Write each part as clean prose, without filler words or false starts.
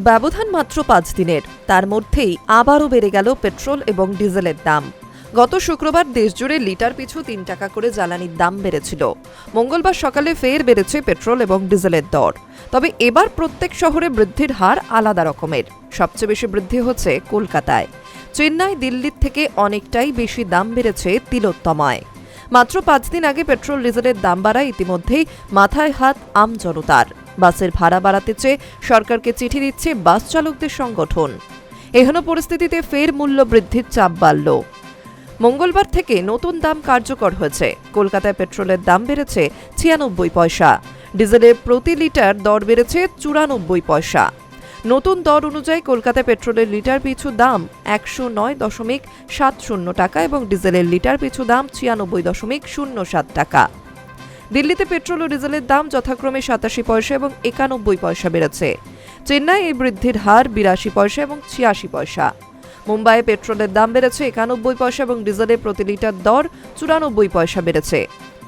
ব্যবধান মাত্র ৫ দিনের, তার মধ্যেই আবারও বেড়ে গেল পেট্রোল এবং ডিজেলের দাম। গত শুক্রবার দেশজুড়ে লিটার পিছু ৩ টাকা করে জ্বালানির দাম বেড়েছিল। মঙ্গলবার সকালে ফের বেড়েছে পেট্রোল এবং ডিজেলের দর। তবে এবার প্রত্যেক শহরে বৃদ্ধির হার আলাদা রকমের। সবচেয়ে বেশি বৃদ্ধি হচ্ছে কলকাতায়। চেন্নাই, দিল্লির থেকে অনেকটাই বেশি দাম বেড়েছে তিলোত্তমায়। মাত্র ৫ দিন আগে পেট্রোল ডিজেলের দাম বাড়ায় ইতিমধ্যেই মাথায় হাত আম জনতার। বাসের ভাড়া বাড়াতে চেয়ে সরকারকে চিঠি দিচ্ছে বাস চালকদের সংগঠন। এহেন পরিস্থিতিতে ফের মূল্য বৃদ্ধির চাপ বাড়ল। মঙ্গলবার থেকে নতুন দাম কার্যকর হয়েছে। কলকাতায় পেট্রোলের দাম বেড়েছে ৯৬ পয়সা, ডিজেলের প্রতি লিটার দর বেড়েছে ৯৪ পয়সা। নতুন দর অনুযায়ী কলকাতায় পেট্রোলের লিটার পিছু দাম ১০৯.৭০ টাকা এবং ডিজেলের লিটার পিছু দাম ৯৬.০৭ টাকা। দিল্লিতে পেট্রোল ও ডিজেলের দাম যথাক্রমে ৮৭ পয়সা এবং ৯১ পয়সা বেড়েছে। চেন্নাই এই বৃদ্ধির হার ৮২ পয়সা এবং ৮৬ পয়সা। মুম্বাইয়ে পেট্রোলের দাম বেড়েছে ৯১ পয়সা এবং ডিজেলের প্রতি লিটার দর ৯৪ পয়সা বেড়েছে।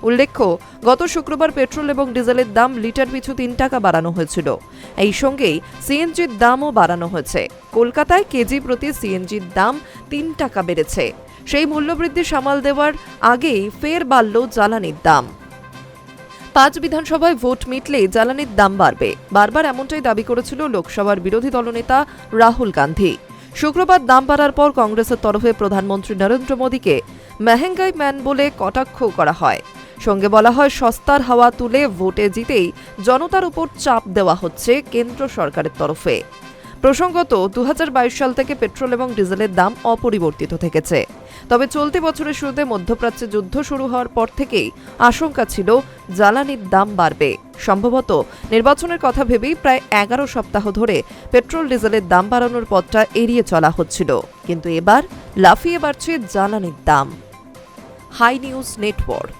উল্লেখ্য, গত শুক্রবার পেট্রোল এবং ডিজেলের দাম লিটার পিছু ৩ টাকা বাড়ানো হয়েছিল। এই সঙ্গেই সিএনজির দামও বাড়ানো হয়েছে। কলকাতায় কেজি প্রতি সিএনজির দাম ৩ টাকা বেড়েছে। সেই মূল্যবৃদ্ধি সামাল দেওয়ার আগেই ফের বাড়ল জ্বালানির দাম। ৫ বিধানসভায় ভোট মিটলেই জ্বালানির দাম বাড়বে, বারবার এমনটাই দাবি করেছিল লোকসভার বিরোধী দলনেতা রাহুল গান্ধী। শুক্রবার দাম বাড়ার পর কংগ্রেসের তরফে প্রধানমন্ত্রী নরেন্দ্র মোদীকে মেহেঙ্গাই ম্যান বলে কটাক্ষ করা হয়। সঙ্গে বলা হয়, সস্তার হাওয়া তুলে ভোটে জিতেই জনতার উপর চাপ দেওয়া হচ্ছে কেন্দ্র সরকারের তরফে। প্রসঙ্গত, ২০২২ সাল থেকে পেট্রোল এবং ডিজেলের দাম অপরিবর্তিত থেকেছে। তবে চলতি বছরের শুরুতে মধ্যপ্রাচ্যে যুদ্ধ শুরু হওয়ার পর থেকেই আশঙ্কা ছিল জ্বালানির দাম বাড়বে। সম্ভবত নির্বাচনের কথা ভেবেই প্রায় ১১ সপ্তাহ ধরে পেট্রোল ডিজেলের দাম বাড়ানোর পথটা এড়িয়ে চলা হচ্ছিল। কিন্তু এবার লাফিয়ে বাড়ছে জ্বালানির দাম। Hi news network.